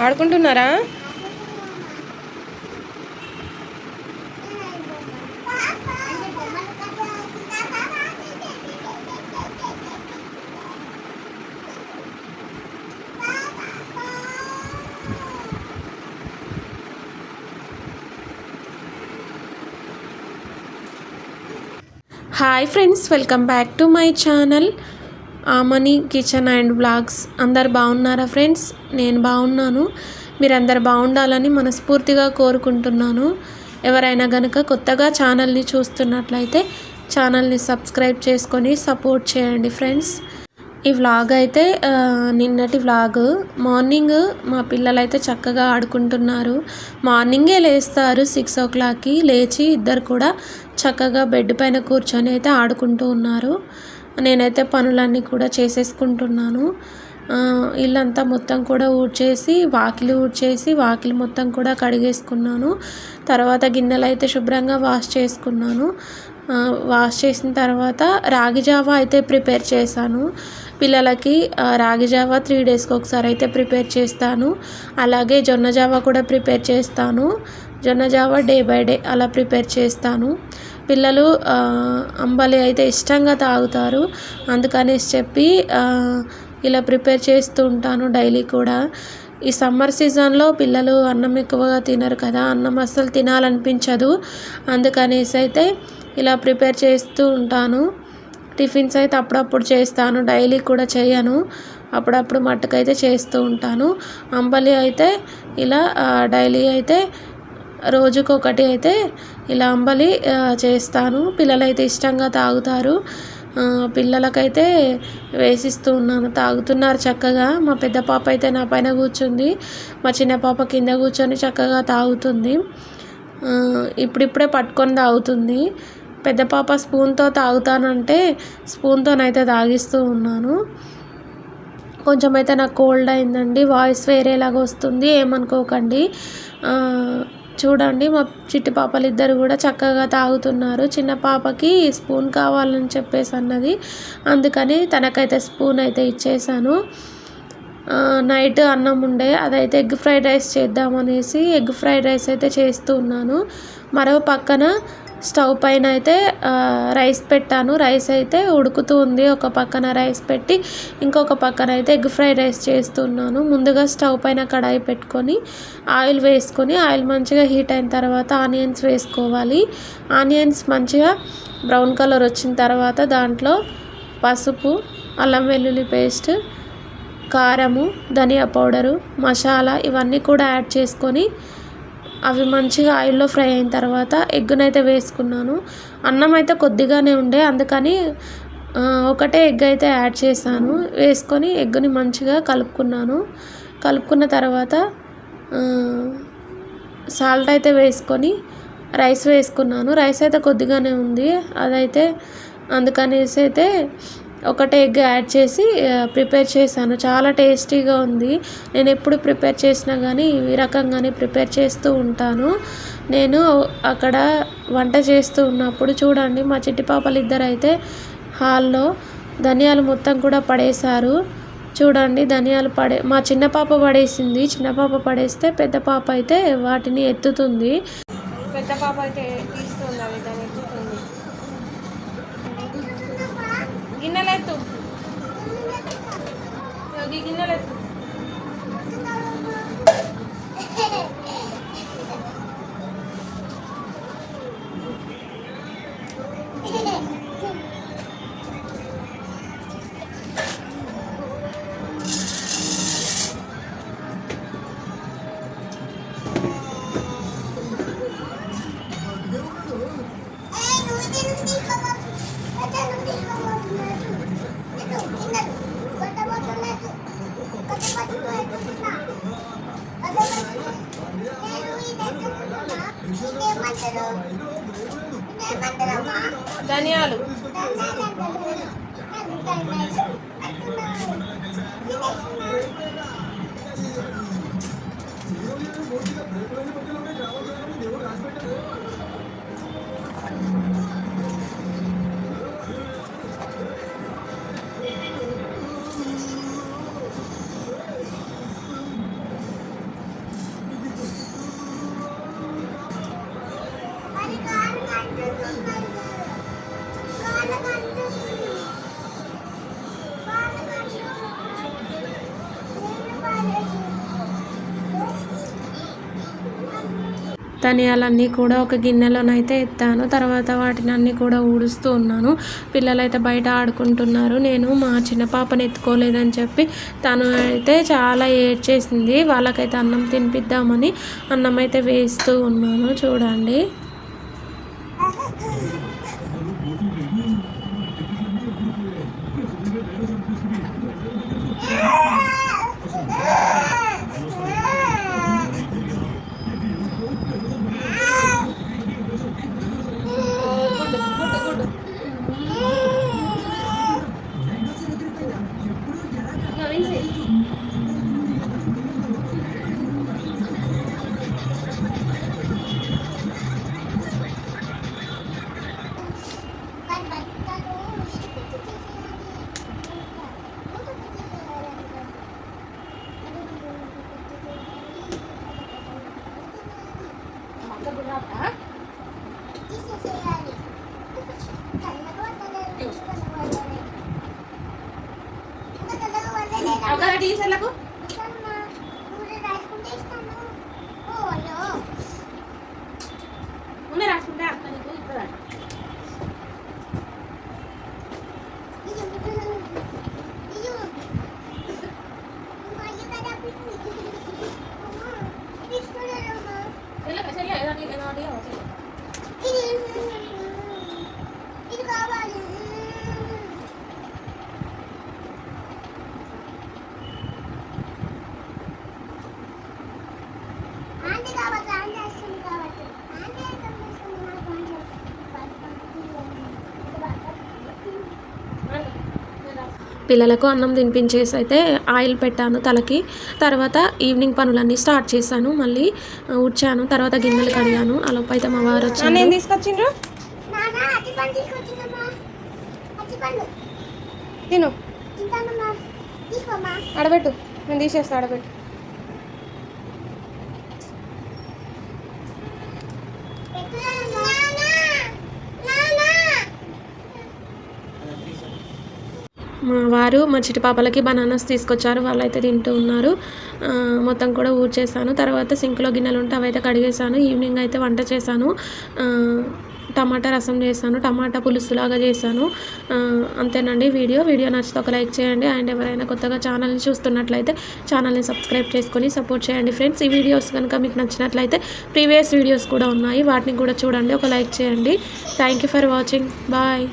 ఆడుకుంటున్నారా? Hi friends, welcome back to my channel Aamani kitchen and blogs. అందరు బాగున్నారా friends? నేను బాగున్నాను. మీరందరు బాగుండాలని మనస్ఫూర్తిగా కోరుకుంటున్నాను. ఎవరైనా కనుక కొత్తగా ఛానల్ని చూస్తున్నట్లయితే ఛానల్ని సబ్స్క్రైబ్ చేసుకొని సపోర్ట్ చేయండి ఫ్రెండ్స్. ఈ వ్లాగ్ అయితే నిన్నటి వ్లాగ్. మార్నింగ్ మా పిల్లలైతే చక్కగా ఆడుకుంటున్నారు. మార్నింగే లేస్తారు 6 o'clockకి. లేచి ఇద్దరు కూడా చక్కగా బెడ్ పైన కూర్చొని అయితే ఆడుకుంటూ ఉన్నారు. నేనైతే పనులన్నీ కూడా చేసేసుకుంటున్నాను. ఇల్లంతా మొత్తం కూడా ఊడ్చేసి వాకిలి మొత్తం కూడా కడిగేసుకున్నాను. తర్వాత గిన్నెలు అయితే శుభ్రంగా వాష్ చేసుకున్నాను. వాష్ చేసిన తర్వాత రాగి జావా అయితే ప్రిపేర్ చేశాను పిల్లలకి. రాగి జావా 3 daysకి ఒకసారి అయితే ప్రిపేర్ చేస్తాను. అలాగే జొన్న జావా కూడా ప్రిపేర్ చేస్తాను. జొన్న జావా డే బై డే అలా ప్రిపేర్ చేస్తాను. పిల్లలు అంబలి అయితే ఇష్టంగా తాగుతారు. అందుకనేసి చెప్పి ఇలా ప్రిపేర్ చేస్తూ ఉంటాను డైలీ కూడా. ఈ సమ్మర్ సీజన్లో పిల్లలు అన్నం ఎక్కువగా తినరు కదా, అన్నం అస్సలు తినాలనిపించదు. అందుకనేసి అయితే ఇలా ప్రిపేర్ చేస్తూ ఉంటాను. టిఫిన్స్ అయితే అప్పుడప్పుడు చేస్తాను, డైలీ కూడా చేయను. అప్పుడప్పుడు మట్టుకైతే చేస్తూ ఉంటాను. అంబలి అయితే ఇలా డైలీ అయితే రోజుకొకటి అయితే ఇలా అంబలి చేస్తాను. పిల్లలైతే ఇష్టంగా తాగుతారు. పిల్లలకైతే వేసిస్తూ ఉన్నాను, తాగుతున్నారు చక్కగా. మా పెద్ద పాప అయితే నా పైన కూర్చుంది, మా చిన్న పాప కింద కూర్చొని చక్కగా తాగుతుంది. ఇప్పుడిప్పుడే పట్టుకొని తాగుతుంది. పెద్ద పాప స్పూన్తో తాగుతానంటే స్పూన్తోనైతే తాగిస్తూ ఉన్నాను. కొంచెం అయితే నాకు కోల్డ్ అయిందండి, వాయిస్ వేరేలాగా వస్తుంది, ఏమనుకోకండి. చూడండి, మా చిట్టి పాపలు ఇద్దరు కూడా చక్కగా తాగుతున్నారు. చిన్న పాపకి స్పూన్ కావాలని చెప్పేసి అన్నది, అందుకని తనకైతే స్పూన్ అయితే ఇచ్చేసాను. నైట్ అన్నం ఉండే, అదైతే ఎగ్ ఫ్రైడ్ రైస్ చేద్దామనేసి ఎగ్ ఫ్రైడ్ రైస్ అయితే చేస్తూ ఉన్నాను. మరో పక్కన స్టవ్ పైన అయితే రైస్ పెట్టాను. రైస్ అయితే ఉడుకుతూ ఉంది. ఒక పక్కన రైస్ పెట్టి ఇంకొక పక్కన అయితే ఎగ్ ఫ్రైడ్ రైస్ చేస్తున్నాను. ముందుగా స్టవ్ పైన కడాయి పెట్టుకొని ఆయిల్ వేసుకొని, ఆయిల్ మంచిగా హీట్ అయిన తర్వాత ఆనియన్స్ వేసుకోవాలి. ఆనియన్స్ మంచిగా బ్రౌన్ కలర్ వచ్చిన తర్వాత దాంట్లో పసుపు, అల్లం వెల్లుల్లి పేస్ట్, కారము, ధనియా పౌడరు, మసాలా ఇవన్నీ కూడా యాడ్ చేసుకొని అవి మంచిగా ఆయిల్లో ఫ్రై అయిన తర్వాత ఎగ్గునైతే వేసుకున్నాను. అన్నం అయితే కొద్దిగానే ఉండే, అందుకని ఒకటే ఎగ్ అయితే యాడ్ చేశాను. వేసుకొని ఎగ్గుని మంచిగా కలుపుకున్నాను. కలుపుకున్న తర్వాత సాల్ట్ అయితే వేసుకొని రైస్ వేసుకున్నాను. రైస్ అయితే కొద్దిగానే ఉంది, అదైతే అందుకనేసి అయితే ఒకటే ఎగ్ యాడ్ చేసి ప్రిపేర్ చేశాను. చాలా టేస్టీగా ఉంది. నేను ఎప్పుడు ప్రిపేర్ చేసినా కానీ ఈ రకంగానే ప్రిపేర్ చేస్తూ ఉంటాను. నేను అక్కడ వంట చేస్తూ ఉన్నప్పుడు చూడండి, మా చిట్టి పాపలు ఇద్దరు అయితే హాల్లో ధనియాలు మొత్తం కూడా పడేశారు. చూడండి, ధనియాలు మా చిన్న పాప పడేసింది. చిన్న పాప పడేస్తే పెద్ద పాప అయితే వాటిని ఎత్తుతుంది. పెద్ద పాప అయితే తీస్తుంది, అవి దాన్ని ఎత్తుతుంది. గిన్నెలెత్తు, గిన్నెలెత్తు. ధనియాలు ధనియాలన్నీ కూడా ఒక గిన్నెలోనైతే ఎత్తాను. తర్వాత వాటిని అన్నీ కూడా ఊడుస్తూ ఉన్నాను. పిల్లలైతే బయట ఆడుకుంటున్నారు. నేను మా చిన్న పాపని ఎత్తుకోలేదని చెప్పి తను అయితే చాలా ఏడ్చేసింది. వాళ్ళకైతే అన్నం తినిపిద్దామని అన్నం అయితే వేస్తూ ఉన్నాను. చూడండి. టీచర్లకు రాసుకుంటే అక్క నీకు ఇస్తుందా? ఇది కావాలి. పిల్లలకు అన్నం తినిపించేసి అయితే ఆయిల్ పెట్టాను తలకి. తర్వాత ఈవినింగ్ పనులన్నీ స్టార్ట్ చేశాను. మళ్ళీ ఊడ్చాను. తర్వాత గిన్నెలు కడిగాను. అలోపు అయితే మా వారు వచ్చాను. తీసుకొచ్చిండ్రు తిను ఆడబెట్టు. నేను తీసేస్తా. ఆడబెట్టు. మా వారు మా చిట్టి పాపలకి బనానాస్ తీసుకొచ్చారు. వాళ్ళైతే తింటూ ఉన్నారు. మొత్తం కూడా ఊడ్చేసాను. తర్వాత సింక్లో గిన్నెలు ఉంటే అవైతే కడిగేసాను. ఈవినింగ్ అయితే వంట చేశాను. టమాటా రసం చేశాను. టమాటా పులుసులాగా చేశాను. అంతేనండి వీడియో నచ్చితే ఒక లైక్ చేయండి. అండ్ ఎవరైనా కొత్తగా ఛానల్ని చూస్తున్నట్లయితే ఛానల్ని సబ్స్క్రైబ్ చేసుకొని సపోర్ట్ చేయండి ఫ్రెండ్స్. ఈ వీడియోస్ కనుక మీకు నచ్చినట్లయితే ప్రీవియస్ వీడియోస్ కూడా ఉన్నాయి. వాటిని కూడా చూడండి. ఒక లైక్ చేయండి. Thank you for watching. Bye.